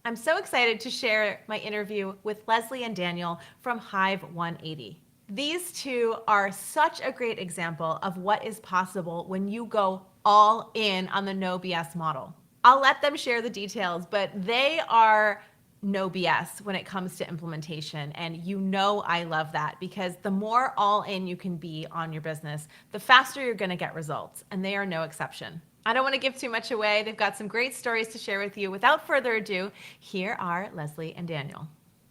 I'm so excited to share my interview with Leslie and Daniel from Hive 180. These two are such a great example of what is possible when you go all in on the no BS model. I'll let them share the details, but they are no BS when it comes to implementation. And you know I love that because the more all in you can be on your business, the faster you're going to get results. And they are no exception. I don't want to give too much away. They've got some great stories to share with you. Without further ado, here are Leslie and Daniel.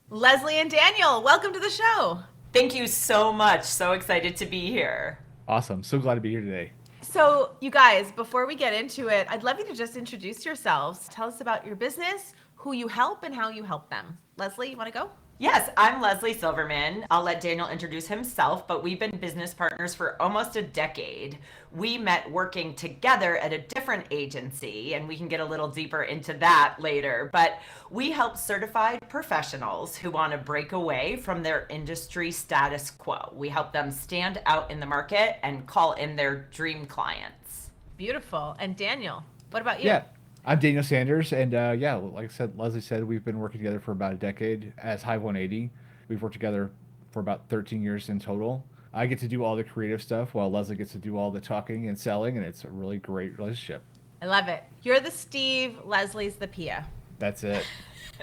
Leslie and Daniel, welcome to the show. Thank you so much. So excited to be here. Awesome. So glad to be here today. So, you guys, before we get into it, I'd love you to just introduce yourselves. Tell us about your business, who you help, and how you help them. Leslie, you want to go? Yes, I'm Leslie Silverman. I'll let Daniel introduce himself, but we've been business partners for almost a decade. We met working together at a different agency, and we can get a little deeper into that later. But we help certified professionals who want to break away from their industry status quo. We help them stand out in the market and call in their dream clients. Beautiful. And Daniel, what about you? Yeah, I'm Daniel Sanders, and like I said, Leslie said, we've been working together for about a decade as Hive 180. We've worked together for about 13 years in total. I get to do all the creative stuff while Leslie gets to do all the talking and selling, and it's a really great relationship. I love it. You're the Steve, Leslie's the Pia. That's it.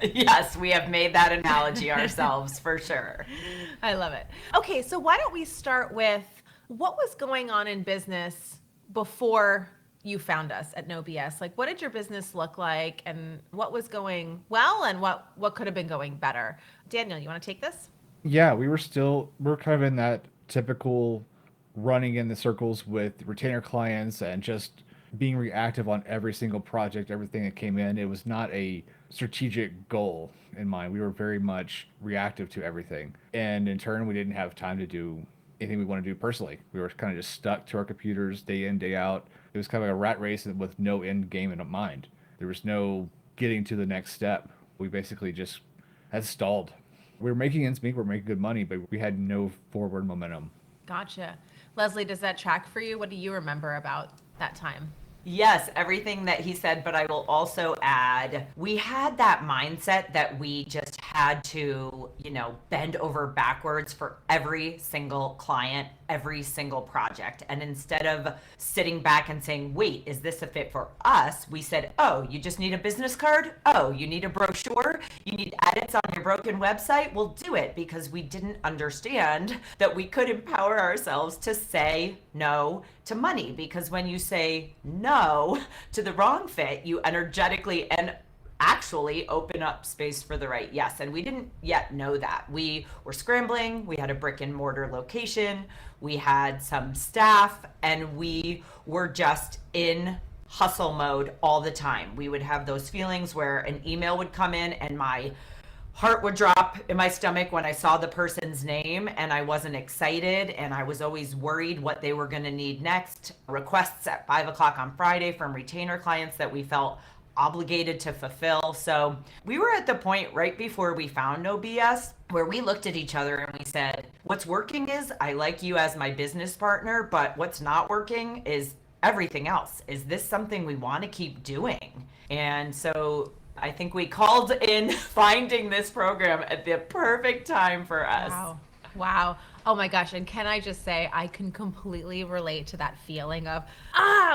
Yes, we have made that analogy ourselves for sure. I love it. Okay, so why don't we start with what was going on in business before you found us at No BS? Like, what did your business look like, and what was going well, and what could have been going better? Daniel, you want to take this? Yeah, we're kind of in that typical running in the circles with retainer clients and just being reactive on every single project, everything that came in. It was not a strategic goal in mind. We were very much reactive to everything. And in turn, we didn't have time to do anything we want to do personally. We were kind of just stuck to our computers day in, day out. It was kind of like a rat race with no end game in mind. There was no getting to the next step. We basically just had stalled. We were making ends meet, we were making good money, but we had no forward momentum. Gotcha. Leslie, does that track for you? What do you remember about that time? Yes, everything that he said, but I will also add, we had that mindset that we just had to, bend over backwards for every single client, every single project. And instead of sitting back and saying, wait, is this a fit for us? We said, oh, you just need a business card? Oh, you need a brochure? You need edits on your broken website? We'll do it, because we didn't understand that we could empower ourselves to say no to money. Because when you say no to the wrong fit, you energetically and actually open up space for the right yes. And we didn't yet know that. We were scrambling. We had a brick and mortar location. We had some staff, and we were just in hustle mode all the time. We would have those feelings where an email would come in and my heart would drop in my stomach when I saw the person's name, and I wasn't excited, and I was always worried what they were going to need next. Requests at 5 o'clock on Friday from retainer clients that we felt obligated to fulfill. So we were at the point right before we found No BS where we looked at each other and we said, what's working is I like you as my business partner, but what's not working is everything else. Is this something we want to keep doing? And so I think we called in finding this program at the perfect time for us. Wow. Wow. Oh my gosh. And can I just say, I can completely relate to that feeling of,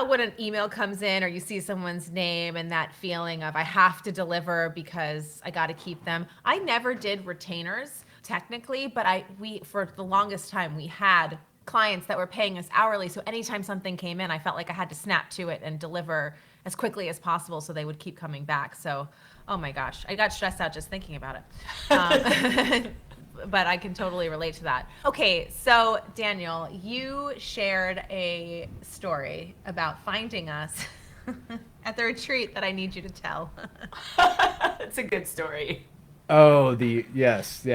when an email comes in or you see someone's name, and that feeling of I have to deliver because I got to keep them. I never did retainers technically, but we for the longest time, we had clients that were paying us hourly. So anytime something came in, I felt like I had to snap to it and deliver as quickly as possible so they would keep coming back. So, oh my gosh, I got stressed out just thinking about it. But I can totally relate to that. Okay, so Daniel, you shared a story about finding us at the retreat that I need you to tell. It's a good story. Oh, yes.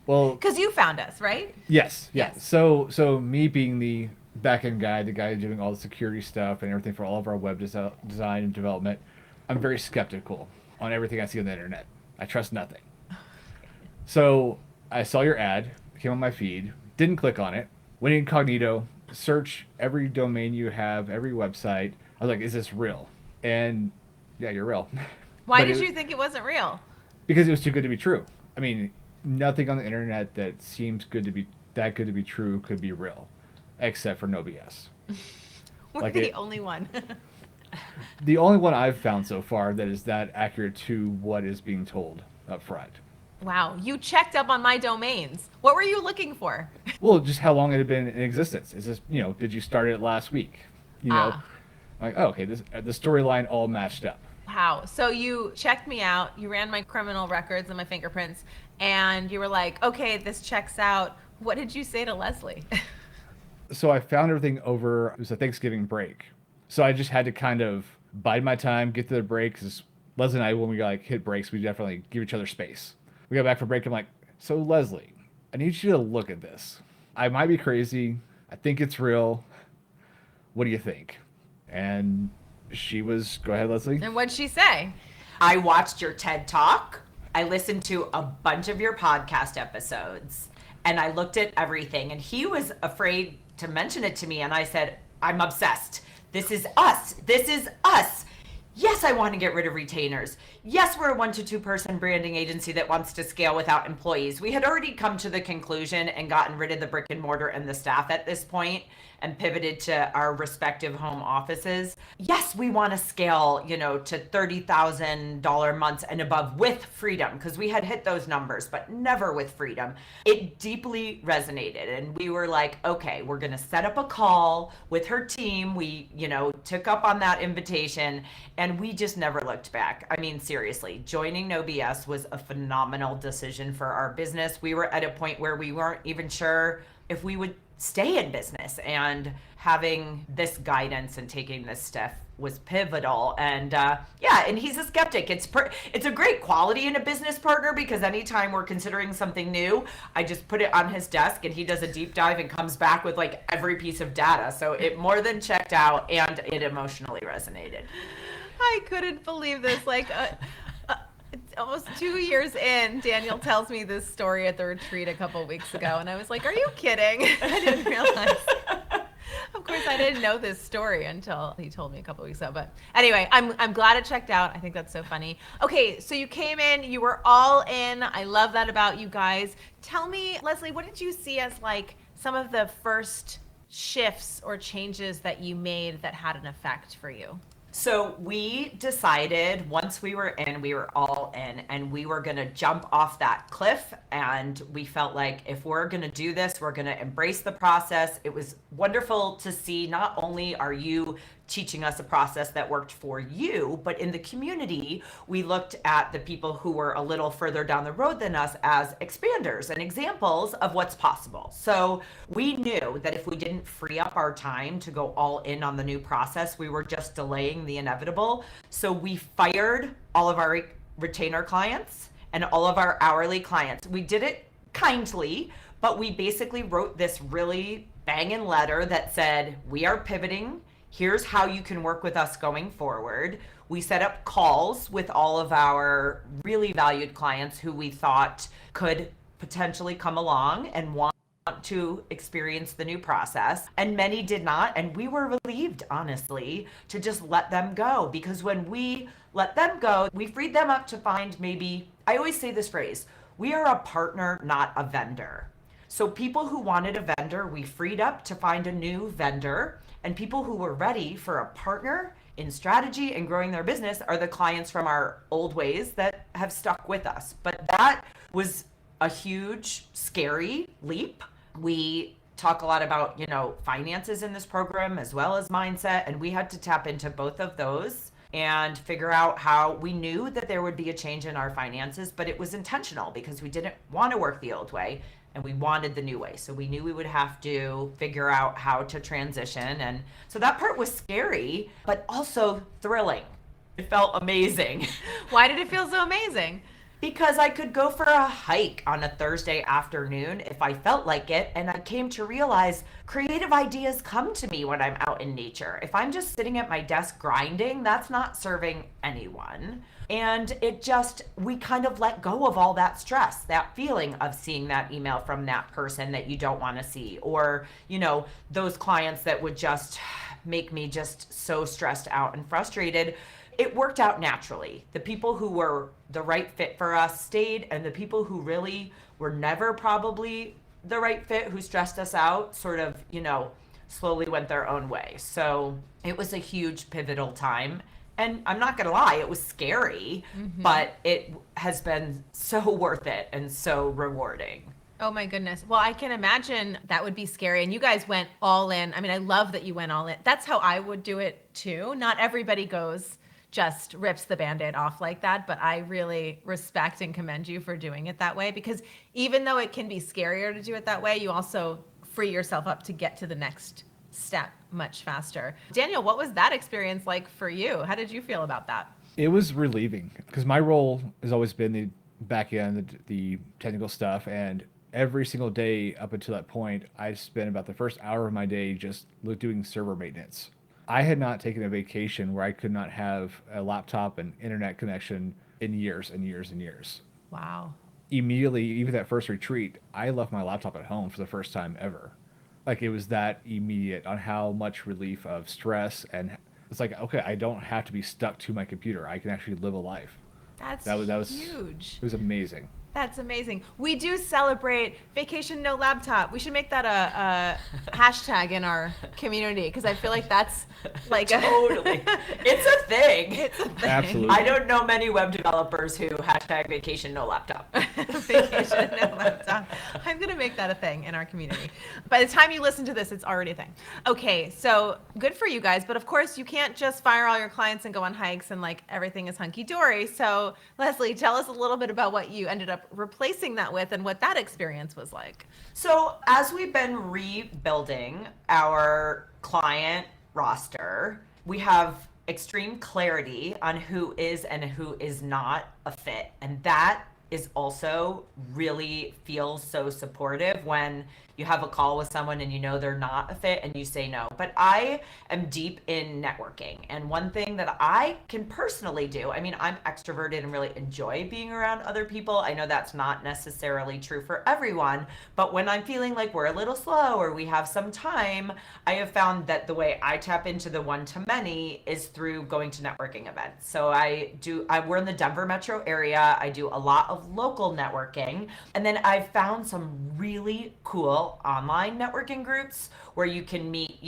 Well, Because you found us, right? yes, yeah. Yes. So me being the back end guy, the guy doing all the security stuff and everything for all of our web design and development, I'm very skeptical on everything I see on the internet. I trust nothing. So I saw your ad, came on my feed, didn't click on it, went incognito, search every domain you have, every website. I was like, is this real? And yeah, you're real. Why But did you think it wasn't real? because it was too good to be true. I mean, nothing on the internet that seems good to be that good to be true could be real, except for No BS. We're Like the it, only one. the only one I've found so far that is that accurate to what is being told up front. Wow, you checked up on my domains. What were you looking for? Well, just how long it had been in existence. Is this, did you start it last week? You know, Ah. like, oh, okay, this the storyline all matched up. Wow. So you checked me out, you ran my criminal records and my fingerprints, and you were like, okay, this checks out. What did you say to Leslie? So I found everything over. It was a Thanksgiving break, so I just had to kind of bide my time, get to the break. Because Leslie and I, when we like hit breaks, we definitely give each other space. We got back from break. I'm like, so Leslie, I need you to look at this. I might be crazy. I think it's real. What do you think? And she was, go ahead, Leslie. And what'd she say? I watched your TED Talk. I listened to a bunch of your podcast episodes and I looked at everything. And he was afraid to mention it to me. And I said, I'm obsessed. This is us. This is us. Yes, I want to get rid of retainers. Yes, we're a 1 to 2 person branding agency that wants to scale without employees. We had already come to the conclusion and gotten rid of the brick and mortar and the staff at this point and pivoted to our respective home offices. Yes, we want to scale, to $30,000 months and above with freedom, because we had hit those numbers, but never with freedom. It deeply resonated. And we were like, okay, we're going to set up a call with her team. We, took up on that invitation and we just never looked back. I mean, seriously, joining No BS was a phenomenal decision for our business. We were at a point where we weren't even sure if we would stay in business, and having this guidance and taking this step was pivotal. And and he's a skeptic. It's a great quality in a business partner, because anytime we're considering something new, I just put it on his desk and he does a deep dive and comes back with like every piece of data. So it more than checked out and it emotionally resonated. I couldn't believe this. Like, almost 2 years in, Daniel tells me this story at the retreat a couple of weeks ago, and I was like, are you kidding? I didn't realize. Of course, I didn't know this story until he told me a couple of weeks ago. But anyway, I'm glad it checked out. I think that's so funny. Okay, so you came in, you were all in. I love that about you guys. Tell me, Leslie, what did you see as like some of the first shifts or changes that you made that had an effect for you? So we decided once we were all in, and we were going to jump off that cliff. And we felt like if we're going to do this, we're going to embrace the process. It was wonderful to see not only are you teaching us a process that worked for you, but in the community, we looked at the people who were a little further down the road than us as expanders and examples of what's possible. So we knew that if we didn't free up our time to go all in on the new process, we were just delaying the inevitable. So we fired all of our retainer clients and all of our hourly clients. We did it kindly, but we basically wrote this really banging letter that said, we are pivoting. Here's how you can work with us going forward. We set up calls with all of our really valued clients who we thought could potentially come along and want to experience the new process. And many did not. And we were relieved, honestly, to just let them go. Because when we let them go, we freed them up to find maybe, I always say this phrase, we are a partner, not a vendor. So people who wanted a vendor, we freed up to find a new vendor. And people who were ready for a partner in strategy and growing their business are the clients from our old ways that have stuck with us. But that was a huge, scary leap. We talk a lot about, finances in this program as well as mindset. And we had to tap into both of those and figure out how we knew that there would be a change in our finances, but it was intentional because we didn't want to work the old way. And we wanted the new way. So we knew we would have to figure out how to transition. And so that part was scary, but also thrilling. It felt amazing. Why did it feel so amazing? Because I could go for a hike on a Thursday afternoon if I felt like it. And I came to realize creative ideas come to me when I'm out in nature. If I'm just sitting at my desk grinding, that's not serving anyone. And we kind of let go of all that stress, that feeling of seeing that email from that person that you don't want to see, or, those clients that would just make me just so stressed out and frustrated. it worked out naturally. The people who were the right fit for us stayed, and the people who really were never probably the right fit, who stressed us out, sort of, slowly went their own way. So it was a huge pivotal time. And I'm not going to lie, it was scary, but it has been so worth it and so rewarding. Oh my goodness. Well, I can imagine that would be scary. And you guys went all in. I mean, I love that you went all in. That's how I would do it too. Not everybody goes, just rips the Band-Aid off like that. But I really respect and commend you for doing it that way, because even though it can be scarier to do it that way, you also free yourself up to get to the next step much faster. Daniel, what was that experience like for you? How did you feel about that? It was relieving because my role has always been the back end, the technical stuff, and every single day up until that point, I spent about the first hour of my day just doing server maintenance. I had not taken a vacation where I could not have a laptop and internet connection in years and years and years. Wow. Immediately, even that first retreat, I left my laptop at home for the first time ever. Like, it was that immediate on how much relief of stress, and it's like, okay, I don't have to be stuck to my computer. I can actually live a life. That was huge. It was amazing. That's amazing. We do celebrate vacation no laptop. We should make that a hashtag in our community, because I feel like that's like totally. It's a thing. It's a thing. Absolutely. I don't know many web developers who hashtag vacation no laptop. Vacation no laptop. I'm gonna make that a thing in our community. By the time you listen to this, it's already a thing. Okay, so good for you guys, but of course you can't just fire all your clients and go on hikes and like everything is hunky dory. So Leslie, tell us a little bit about what you ended up replacing that with and what that experience was like. So as we've been rebuilding our client roster, we have extreme clarity on who is and who is not a fit. And that is also really feels so supportive when you have a call with someone and you know they're not a fit and you say no. But I am deep in networking. And one thing that I can personally do, I mean, I'm extroverted and really enjoy being around other people. I know that's not necessarily true for everyone, but when I'm feeling like we're a little slow or we have some time, I have found that the way I tap into the one-to-many is through going to networking events. So we're in the Denver metro area. I do a lot of local networking. And then I've found some really cool online networking groups where you can meet,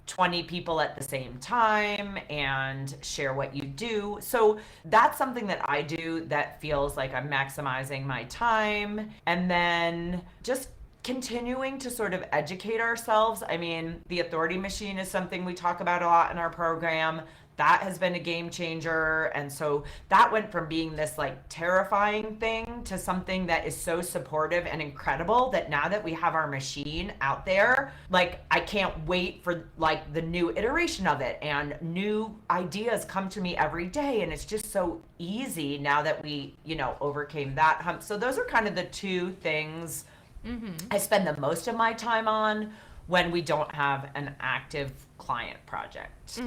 20 people at the same time and share what you do. So that's something that I do that feels like I'm maximizing my time. And then just continuing to sort of educate ourselves. I mean, the authority machine is something we talk about a lot in our program. That has been a game changer. And so that went from being this like terrifying thing to something that is so supportive and incredible that now that we have our machine out there, like I can't wait for like the new iteration of it, and new ideas come to me every day. And it's just so easy now that we, overcame that hump. So those are kind of the two things I spend the most of my time on when we don't have an active client project.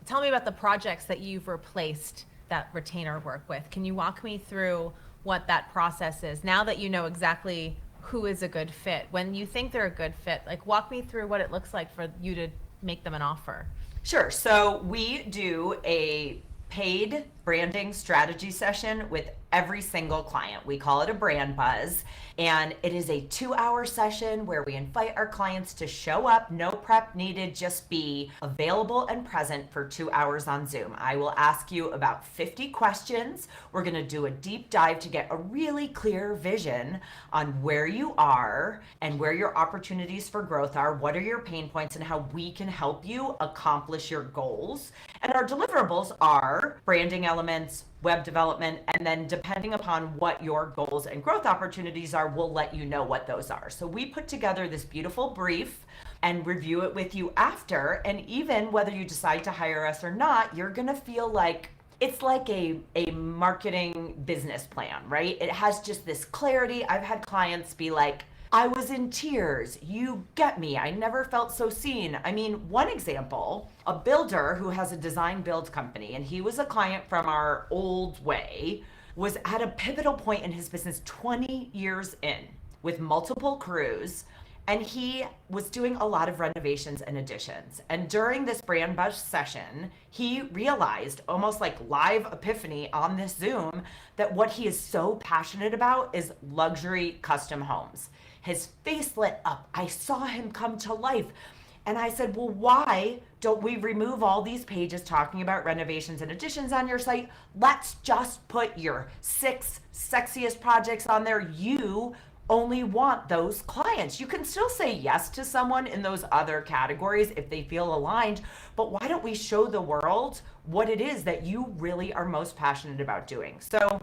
Tell me about the projects that you've replaced that retainer work with. Can you walk me through what that process is now that you know exactly who is a good fit? When you think they're a good fit, like walk me through what it looks like for you to make them an offer. Sure. So we do a paid branding strategy session with every single client. We call it a brand buzz. And it is a 2-hour session where we invite our clients to show up, no prep needed, just be available and present for 2 hours on Zoom. I will ask you about 50 questions. We're going to do a deep dive to get a really clear vision on where you are and where your opportunities for growth are, what are your pain points, and how we can help you accomplish your goals. And our deliverables are branding elements, web development, and then depending upon what your goals and growth opportunities are, we'll let you know what those are. So we put together this beautiful brief and review it with you after, and even whether you decide to hire us or not, you're gonna feel like it's like a marketing business plan, right? It has just this clarity. I've had clients be like, I was in tears. You get me. I never felt so seen. I mean, one example, a builder who has a design build company, and he was a client from our old way, was at a pivotal point in his business 20 years in with multiple crews. And he was doing a lot of renovations and additions. And during this brand buzz session, he realized, almost like live epiphany on this Zoom, that what he is so passionate about is luxury custom homes. His face lit up. I saw him come to life. And I said, well, why don't we remove all these pages talking about renovations and additions on your site? Let's just put your 6 sexiest projects on there. You only want those clients. You can still say yes to someone in those other categories if they feel aligned, but why don't we show the world what it is that you really are most passionate about doing? So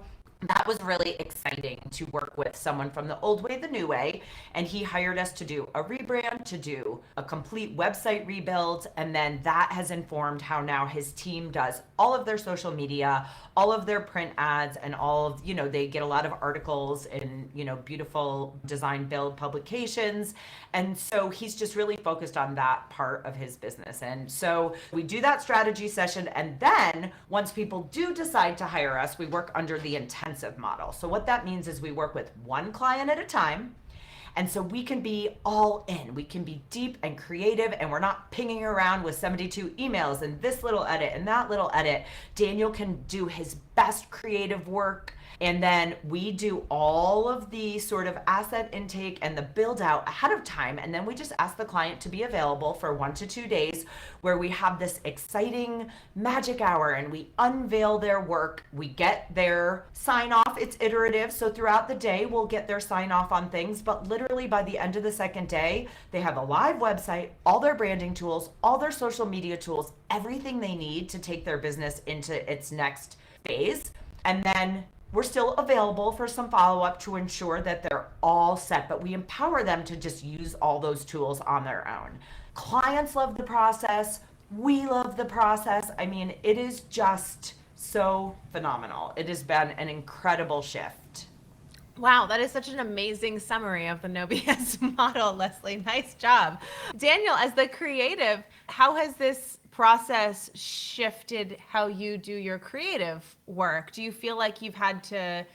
that was really exciting to work with someone from the old way, the new way. And he hired us to do a rebrand, to do a complete website rebuild. And then that has informed how now his team does all of their social media, all of their print ads, and all of, they get a lot of articles in, beautiful design build publications. And so he's just really focused on that part of his business. And so we do that strategy session. And then once people do decide to hire us, we work under the intensive model. So what that means is we work with one client at a time. And so we can be all in. We can be deep and creative, and we're not pinging around with 72 emails and this little edit and that little edit. Daniel can do his best creative work. And then we do all of the sort of asset intake and the build out ahead of time. And then we just ask the client to be available for 1 to 2 days where we have this exciting magic hour and we unveil their work. We get their sign off. It's iterative. So throughout the day, we'll get their sign off on things. But literally by the end of the second day, they have a live website, all their branding tools, all their social media tools, everything they need to take their business into its next phase. And then we're still available for some follow-up to ensure that they're all set, but we empower them to just use all those tools on their own. Clients love the process. We love the process. I mean, it is just so phenomenal. It has been an incredible shift. Wow, that is such an amazing summary of the No BS model, Leslie. Nice job. Daniel, as the creative, how has this process shifted how you do your creative work? Do you feel like you've had to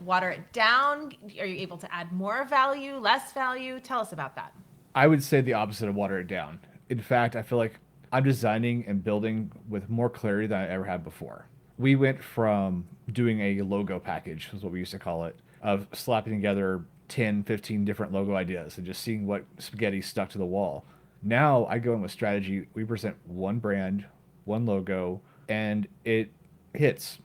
water it down? Are you able to add more value, less value? Tell us about that. I would say the opposite of water it down. In fact, I feel like I'm designing and building with more clarity than I ever had before. We went from doing a logo package, is what we used to call it, of slapping together 10, 15 different logo ideas and just seeing what spaghetti stuck to the wall. Now I go in with strategy. We present one brand, one logo, and it hits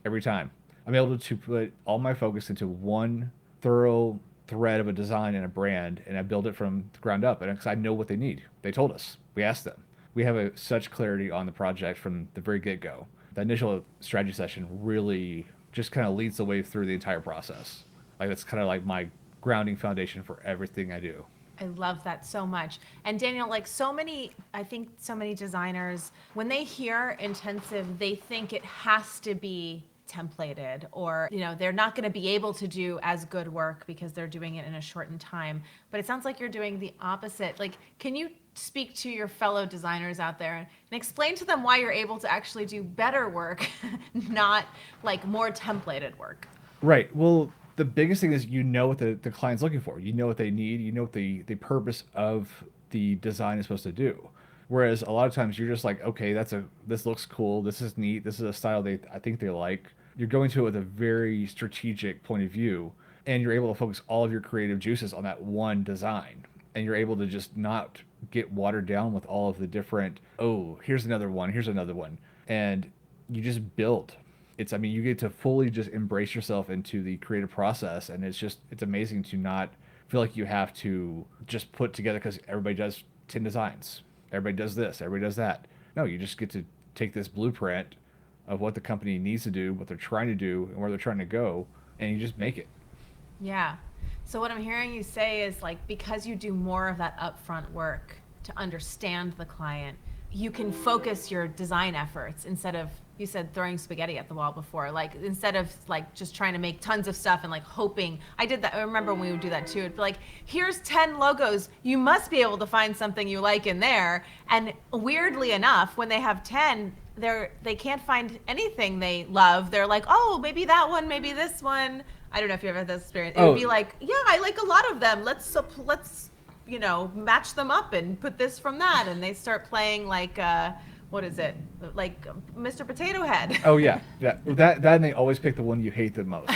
every time. I'm able to put all my focus into one thorough thread of a design and a brand, and I build it from the ground up. And because I know what they need, they told us. We asked them. We have such clarity on the project from the very get-go. The initial strategy session really just kind of leads the way through the entire process. That's kind of like my grounding foundation for everything I do. I love that so much. And Daniel, I think so many designers, when they hear intensive, they think it has to be templated, or they're not going to be able to do as good work because they're doing it in a shortened time. But it sounds like you're doing the opposite. Can you speak to your fellow designers out there and explain to them why you're able to actually do better work, not more templated work? Right. Well, the biggest thing is what the client's looking for. You know what they need. You know what the purpose of the design is supposed to do. Whereas a lot of times you're just like, okay, this looks cool. This is neat. This is a style I think they like. You're going to it with a very strategic point of view, and you're able to focus all of your creative juices on that one design. And you're able to just not get watered down with all of the different, here's another one. And you just build. You get to fully just embrace yourself into the creative process. And it's amazing to not feel like you have to just put together because everybody does 10 designs. Everybody does this, everybody does that. No, you just get to take this blueprint of what the company needs to do, what they're trying to do, and where they're trying to go, and you just make it. Yeah. So what I'm hearing you say is because you do more of that upfront work to understand the client, you can focus your design efforts instead of, you said, throwing spaghetti at the wall before, instead of just trying to make tons of stuff and hoping. I did that. I remember when we would do that too. It'd be here's 10 logos. You must be able to find something you like in there. And weirdly enough, when they have 10, they can't find anything they love. They're maybe that one, maybe this one. I don't know if you ever had this experience. It would be yeah, I like a lot of them. Let's match them up and put this from that. And they start playing like, what is it? Like Mr. Potato Head. Oh yeah. That and they always pick the one you hate the most.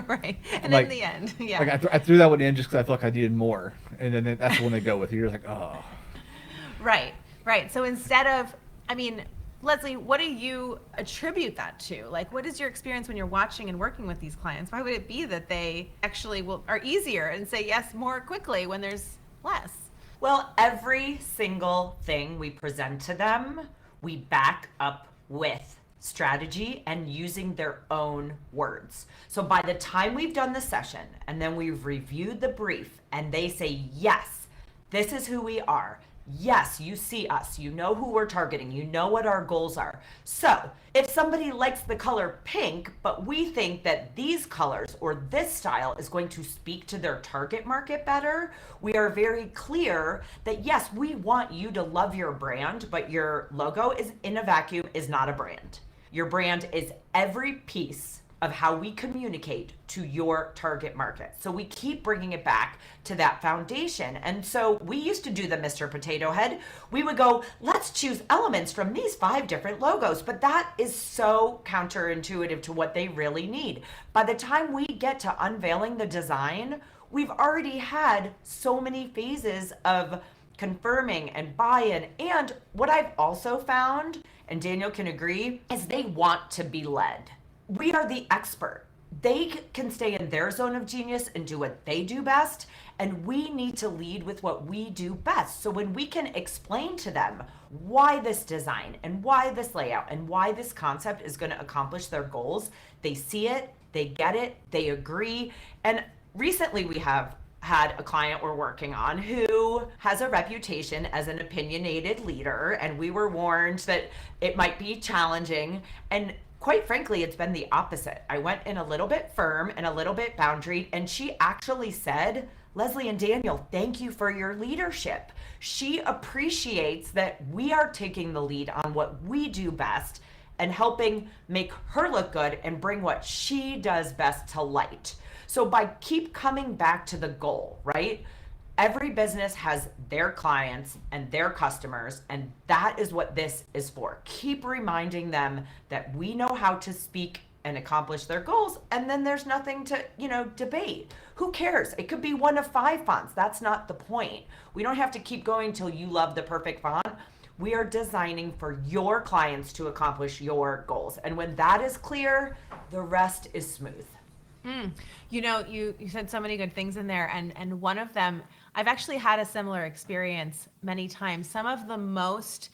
Right. And Like- in the end, yeah. Like I threw that one in just because I felt like I needed more, and then that's the one they go with. You're like, oh. Right. So instead of, Leslie, what do you attribute that to? Like, what is your experience when you're watching and working with these clients? Why would it be that they actually are easier and say yes more quickly when there's less? Well, every single thing we present to them, we back up with strategy and using their own words. So by the time we've done the session and then we've reviewed the brief and they say, yes, this is who we are. Yes, you see us. You know who we're targeting. You know what our goals are. So if somebody likes the color pink, but we think that these colors or this style is going to speak to their target market better, we are very clear that yes, we want you to love your brand, but your logo is in a vacuum is not a brand. Your brand is every piece of how we communicate to your target market. So we keep bringing it back to that foundation. And so we used to do the Mr. Potato Head. We would go, let's choose elements from these 5 different logos. But that is so counterintuitive to what they really need. By the time we get to unveiling the design, we've already had so many phases of confirming and buy-in. And what I've also found, and Daniel can agree, is they want to be led. We are the expert. They can stay in their zone of genius and do what they do best. And we need to lead with what we do best. So when we can explain to them why this design and why this layout and why this concept is going to accomplish their goals, they see it, they get it, they agree. And recently we have had a client we're working on who has a reputation as an opinionated leader. And we were warned that it might be challenging. And quite frankly, it's been the opposite. I went in a little bit firm and a little bit boundaried, and she actually said, Leslie and Daniel, thank you for your leadership. She appreciates that we are taking the lead on what we do best and helping make her look good and bring what she does best to light. So by keep coming back to the goal, right? Every business has their clients and their customers, and that is what this is for. Keep reminding them that we know how to speak and accomplish their goals, and then there's nothing to, debate. Who cares? It could be one of 5 fonts. That's not the point. We don't have to keep going till you love the perfect font. We are designing for your clients to accomplish your goals. And when that is clear, the rest is smooth. You said so many good things in there, and one of them, I've actually had a similar experience many times. Some of the most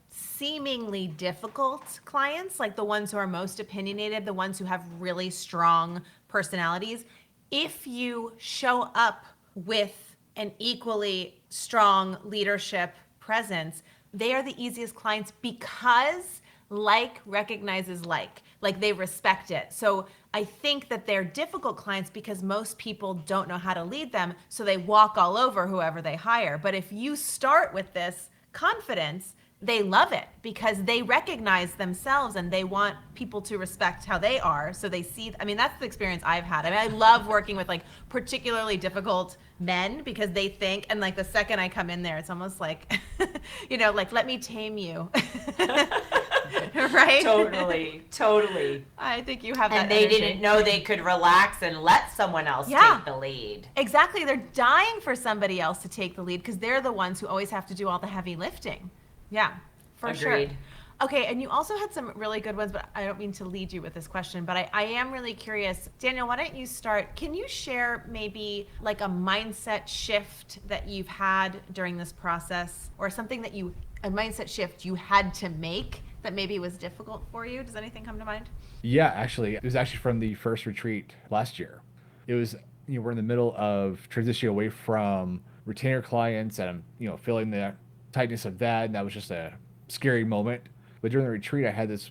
seemingly difficult clients, like the ones who are most opinionated, the ones who have really strong personalities, if you show up with an equally strong leadership presence, they are the easiest clients because like recognizes like they respect it. So I think that they're difficult clients because most people don't know how to lead them, so they walk all over whoever they hire. But if you start with this confidence, they love it because they recognize themselves and they want people to respect how they are. So they see, that's the experience I've had. I love working with particularly difficult men because they think, and the second I come in there, it's almost like, let me tame you. Right? Totally. I think you have that And they energy. didn't know they could relax and let someone else take the lead. Exactly. They're dying for somebody else to take the lead because they're the ones who always have to do all the heavy lifting. Yeah, for Agreed. sure. Okay, and you also had some really good ones, but I don't mean to lead you with this question, but I am really curious. Daniel, why don't you start? Can you share maybe a mindset shift that you've had during this process, or something that a mindset shift you had to make that maybe was difficult for you? Does anything come to mind? Yeah, actually, it was actually from the first retreat last year. It was, we're in the middle of transitioning away from retainer clients, and I'm, feeling the tightness of that, and that was just a scary moment. But during the retreat, I had this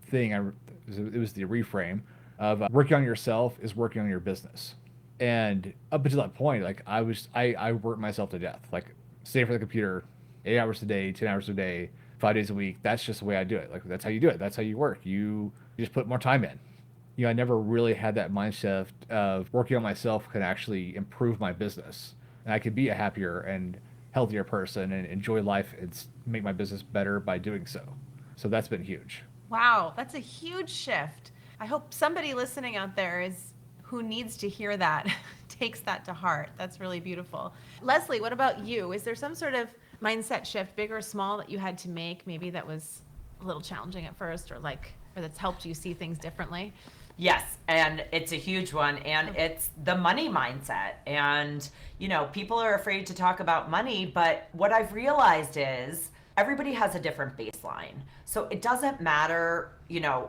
thing. It was the reframe of working on yourself is working on your business. And up until that point, I worked myself to death. Stay for the computer 8 hours a day, 10 hours a day, 5 days a week. That's just the way I do it. That's how you do it. That's how you work. You just put more time in. I never really had that mindset of working on myself can actually improve my business. and I could be a happier and healthier person and enjoy life and make my business better by doing so. So that's been huge. Wow, that's a huge shift. I hope somebody listening out there is who needs to hear that takes that to heart. That's really beautiful. Leslie, what about you? Is there some sort of mindset shift, big or small, that you had to make? Maybe that was a little challenging at first, or that's helped you see things differently? Yes, and it's a huge one, and it's the money mindset. And, people are afraid to talk about money, but what I've realized is everybody has a different baseline. So it doesn't matter,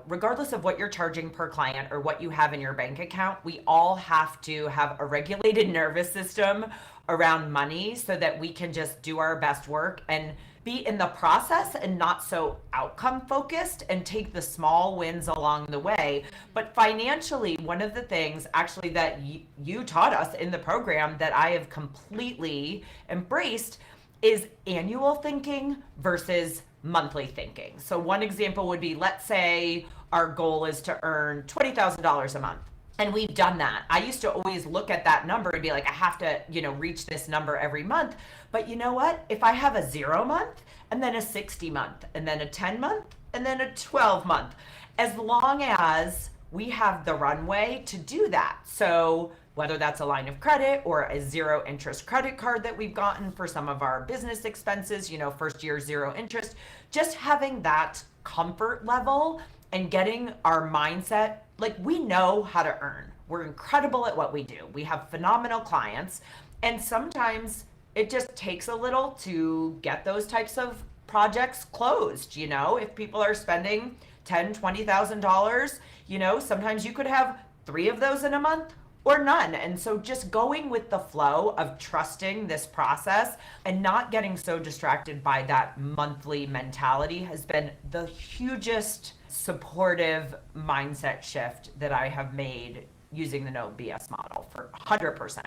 regardless of what you're charging per client or what you have in your bank account, we all have to have a regulated nervous system around money so that we can just do our best work and be in the process and not so outcome focused and take the small wins along the way. But financially, one of the things actually that you taught us in the program that I have completely embraced is annual thinking versus monthly thinking. So one example would be, let's say our goal is to earn $20,000 a month. And we've done that. I used to always look at that number and be like, I have to, reach this number every month. But you know what? If I have a 0 month and then a 60 month and then a 10 month and then a 12 month, as long as we have the runway to do that. So whether that's a line of credit or a 0 interest credit card that we've gotten for some of our business expenses, first year 0 interest, just having that comfort level and getting our mindset, like we know how to earn. We're incredible at what we do. We have phenomenal clients. And sometimes it just takes a little to get those types of projects closed. If people are spending $10,000, $20,000, sometimes you could have 3 of those in a month or none. And so just going with the flow of trusting this process and not getting so distracted by that monthly mentality has been the hugest supportive mindset shift that I have made using the no BS model for 100%.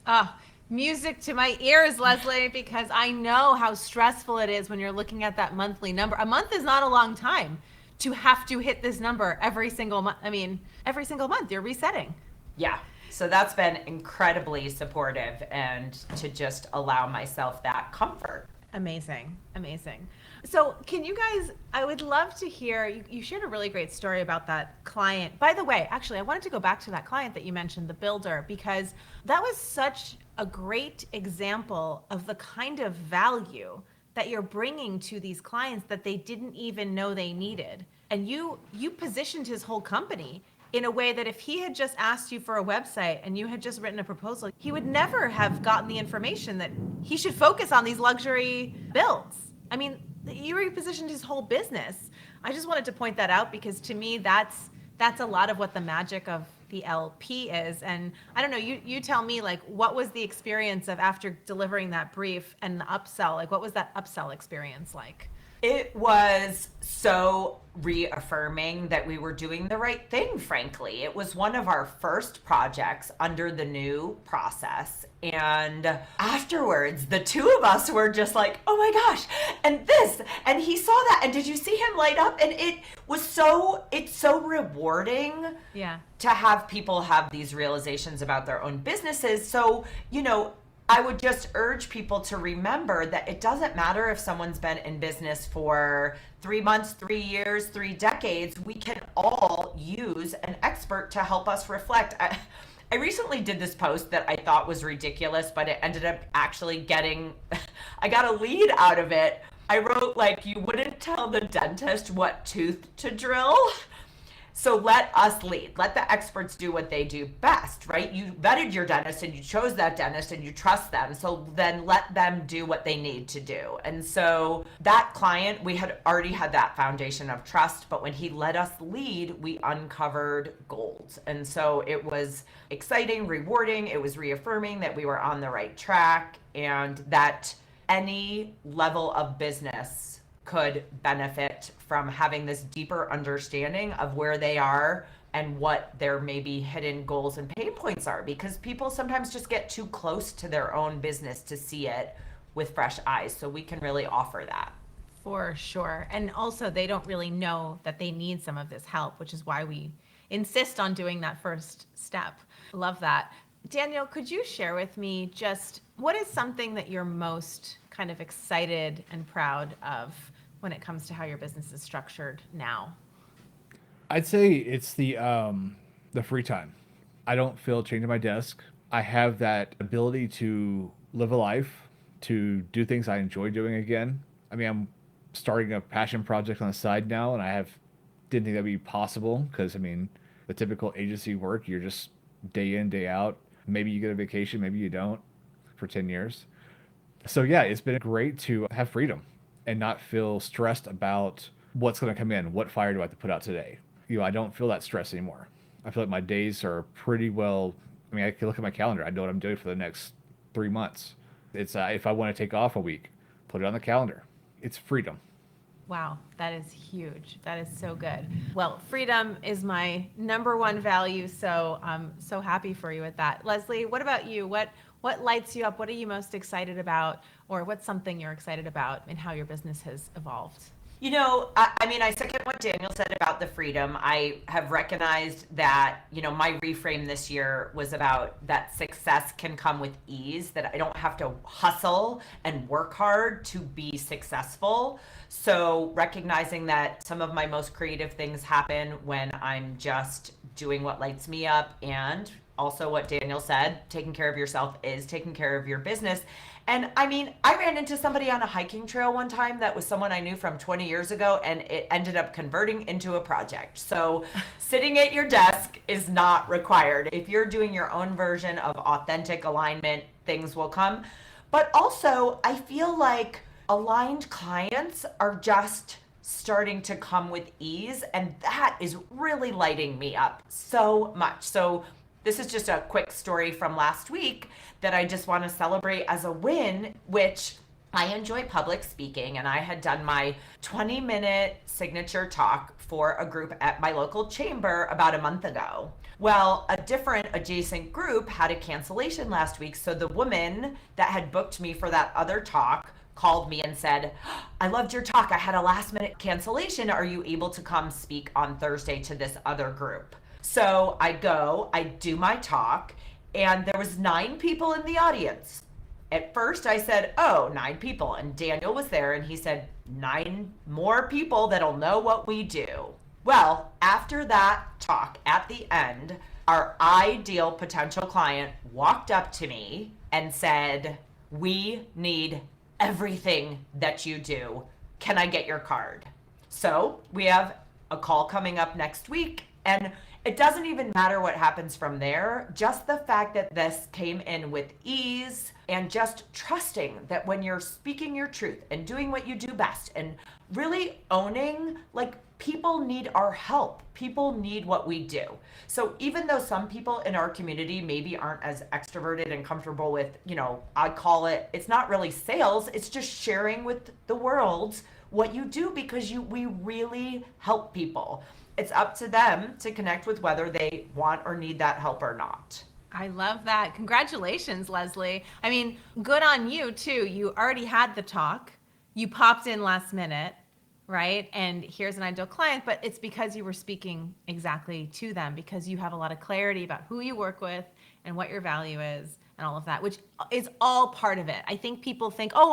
Ah, music to my ears, Leslie, because I know how stressful it is when you're looking at that monthly number. A month is not a long time to have to hit this number every single month. Every single month you're resetting. Yeah. So that's been incredibly supportive and to just allow myself that comfort. Amazing. So can you guys, I would love to hear, you shared a really great story about that client. By the way, actually, I wanted to go back to that client that you mentioned, the builder, because that was such a great example of the kind of value that you're bringing to these clients that they didn't even know they needed. And you positioned his whole company in a way that if he had just asked you for a website and you had just written a proposal, he would never have gotten the information that he should focus on these luxury builds. You repositioned his whole business. I just wanted to point that out because to me, that's a lot of what the magic of the LP is. And I don't know, you tell me, what was the experience of after delivering that brief and the upsell? What was that upsell experience like? It was so reaffirming that we were doing the right thing, frankly. It was one of our first projects under the new process. And afterwards, the two of us were just like, oh my gosh, and this, and he saw that. And did you see him light up? And it's so rewarding to have people have these realizations about their own businesses. So, I would just urge people to remember that it doesn't matter if someone's been in business for 3 months, 3 years, 3 decades. We can all use an expert to help us reflect. I recently did this post that I thought was ridiculous, but it ended up actually I got a lead out of it. I wrote, you wouldn't tell the dentist what tooth to drill. So let us lead. Let the experts do what they do best, right? You vetted your dentist and you chose that dentist and you trust them. So then let them do what they need to do. And so that client, we had already had that foundation of trust, but when he let us lead, we uncovered gold. And so it was exciting, rewarding. It was reaffirming that we were on the right track and that any level of business could benefit from having this deeper understanding of where they are and what their maybe hidden goals and pain points are, because people sometimes just get too close to their own business to see it with fresh eyes. So we can really offer that. For sure. And also they don't really know that they need some of this help, which is why we insist on doing that first step. Love that. Daniel, could you share with me just what is something that you're most kind of excited and proud of when it comes to how your business is structured now? I'd say it's the free time. I don't feel chained to my desk. I have that ability to live a life, to do things I enjoy doing again. I mean, I'm starting a passion project on the side now, and didn't think that'd be possible because I mean, the typical agency work, you're just day in, day out. Maybe you get a vacation, maybe you don't for 10 years. So yeah, it's been great to have freedom and not feel stressed about what's going to come in. What fire do I have to put out today? I don't feel that stress anymore. I feel like my days are pretty well. I mean, I can look at my calendar. I know what I'm doing for the next 3 months. It's if I want to take off a week, put it on the calendar. It's freedom. Wow, that is huge. That is so good. Well, freedom is my number one value, so I'm so happy for you with that. Leslie, what about you? What lights you up? What are you most excited about, or what's something you're excited about in how your business has evolved? I mean, I second what Daniel said about the freedom. I have recognized that, my reframe this year was about that success can come with ease, that I don't have to hustle and work hard to be successful. So recognizing that some of my most creative things happen when I'm just doing what lights me up, and also what Daniel said, taking care of yourself is taking care of your business. And I mean, I ran into somebody on a hiking trail one time that was someone I knew from 20 years ago, and it ended up converting into a project. So sitting at your desk is not required. If you're doing your own version of authentic alignment, things will come. But also, I feel like aligned clients are just starting to come with ease, and that is really lighting me up so much. So this is just a quick story from last week that I just want to celebrate as a win, which I enjoy public speaking, and I had done my 20-minute signature talk for a group at my local chamber about a month ago. Well, a different adjacent group had a cancellation last week, so the woman that had booked me for that other talk called me and said, I loved your talk. I had a last minute cancellation. Are you able to come speak on Thursday to this other group? So I go, I do my talk, and there was 9 people in the audience. At first I said, oh, 9 people. And Daniel was there, and he said, 9 more people that'll know what we do. Well, after that talk, at the end, our ideal potential client walked up to me and said, we need everything that you do. Can I get your card? So we have a call coming up next week, and it doesn't even matter what happens from there. Just the fact that this came in with ease, and just trusting that when you're speaking your truth and doing what you do best and really owning, like, people need our help. People need what we do. So even though some people in our community maybe aren't as extroverted and comfortable with, I call it's not really sales, it's just sharing with the world what you do, because we really help people. It's up to them to connect with whether they want or need that help or not. I love that. Congratulations, Leslie. I mean, good on you, too. You already had the talk. You popped in last minute, right? And here's an ideal client, but it's because you were speaking exactly to them, because you have a lot of clarity about who you work with and what your value is and all of that, which is all part of it. I think people think, I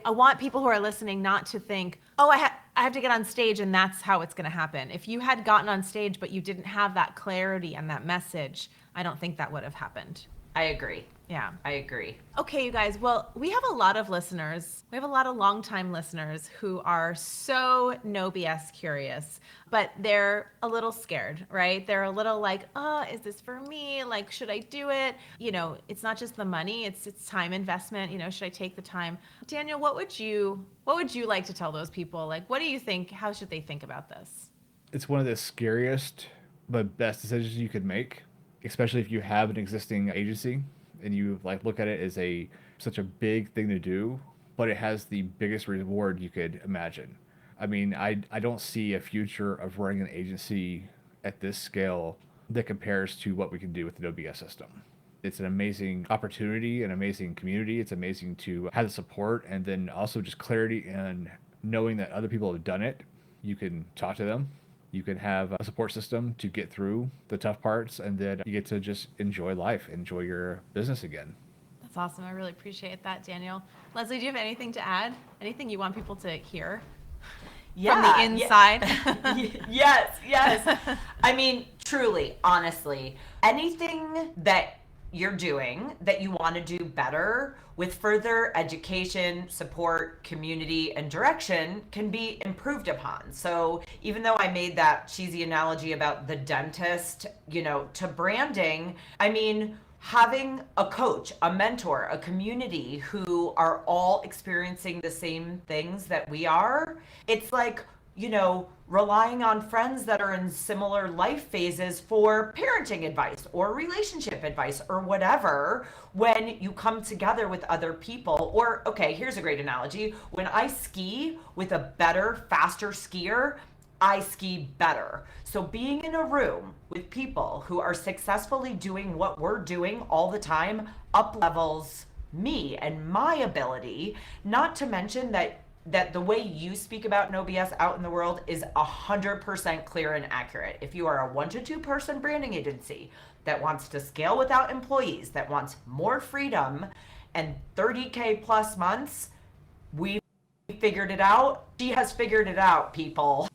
want people who are listening not to think, I have to get on stage and that's how it's going to happen. If you had gotten on stage but you didn't have that clarity and that message, I don't think that would have happened. I agree. Yeah. I agree. Okay, you guys. Well, we have a lot of listeners. We have a lot of longtime listeners who are so no BS curious, but they're a little scared, right? They're a little like, is this for me? Like, should I do it? It's not just the money, it's time investment. Should I take the time? Daniel, what would you like to tell those people? Like, what do you think? How should they think about this? It's one of the scariest but best decisions you could make, especially if you have an existing agency and you look at it as such a big thing to do, but it has the biggest reward you could imagine. I mean, I don't see a future of running an agency at this scale that compares to what we can do with the OBS system. It's an amazing opportunity, an amazing community. It's amazing to have the support, and then also just clarity and knowing that other people have done it. You can talk to them. You can have a support system to get through the tough parts, and then you get to just enjoy life, enjoy your business again. That's awesome. I really appreciate that, Daniel. Leslie, do you have anything to add? Anything you want people to hear from the inside? Yes. I mean, truly, honestly, anything that you're doing that you want to do better with further education, support, community, and direction can be improved upon. So even though I made that cheesy analogy about the dentist, to branding, I mean, having a coach, a mentor, a community who are all experiencing the same things that we are, it's like, relying on friends that are in similar life phases for parenting advice or relationship advice or whatever, when you come together with other people. Or, okay, here's a great analogy. When I ski with a better, faster skier, I ski better. So being in a room with people who are successfully doing what we're doing all the time up levels me and my ability, not to mention that the way you speak about No BS out in the world is 100% clear and accurate. If you are a 1 to 2 person branding agency that wants to scale without employees, that wants more freedom and 30K plus months, we figured it out. She has figured it out, people.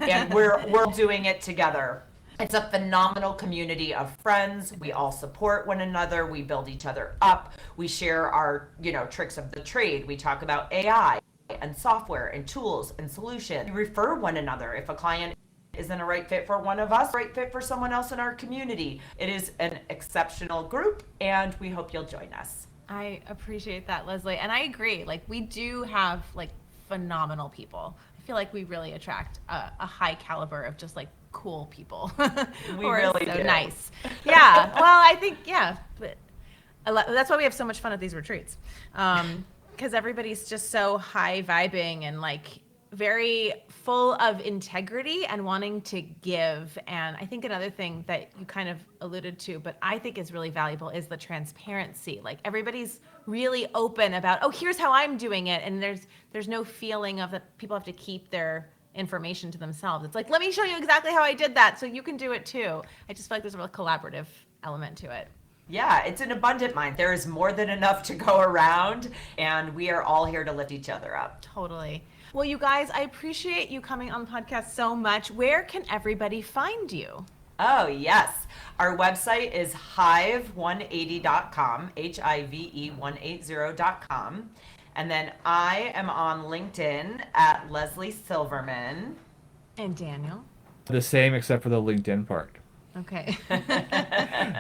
And we're doing it together. It's a phenomenal community of friends. We all support one another. We build each other up. We share our, tricks of the trade. We talk about AI and software and tools and solutions. We refer one another. If a client isn't a right fit for one of us, right fit for someone else in our community. It is an exceptional group, and we hope you'll join us. I appreciate that, Leslie. And I agree. Like, we do have phenomenal people. I feel like we really attract a high caliber of just cool people. We really so do. Nice. Yeah. Well, I think, but that's why we have so much fun at these retreats. Because everybody's just so high vibing and very full of integrity and wanting to give. And I think another thing that you kind of alluded to, but I think is really valuable, is the transparency. Everybody's really open about, oh, here's how I'm doing it. And there's no feeling of that people have to keep their information to themselves. It's let me show you exactly how I did that so you can do it too. I just feel like there's a real collaborative element to it. Yeah, it's an abundant mind. There is more than enough to go around, and we are all here to lift each other up. Totally. Well, you guys, I appreciate you coming on the podcast so much. Where can everybody find you? Oh, yes. Our website is hive180.com, HIVE180.com. And then I am on LinkedIn at Leslie Silverman. And Daniel? The same, except for the LinkedIn part. Okay.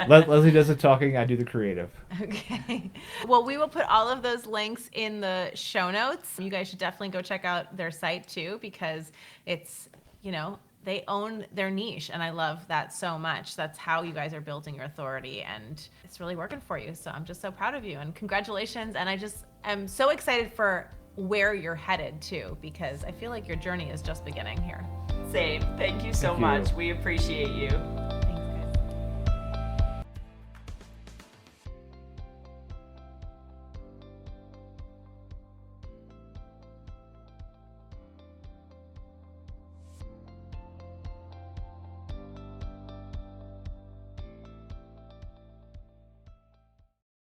Leslie does the talking, I do the creative. Okay. Well, we will put all of those links in the show notes. You guys should definitely go check out their site too, because it's, they own their niche, and I love that so much. That's how you guys are building your authority, and it's really working for you. So I'm just so proud of you, and congratulations. And I'm so excited for where you're headed too, because I feel like your journey is just beginning here. Same. Thank you so much. We appreciate you.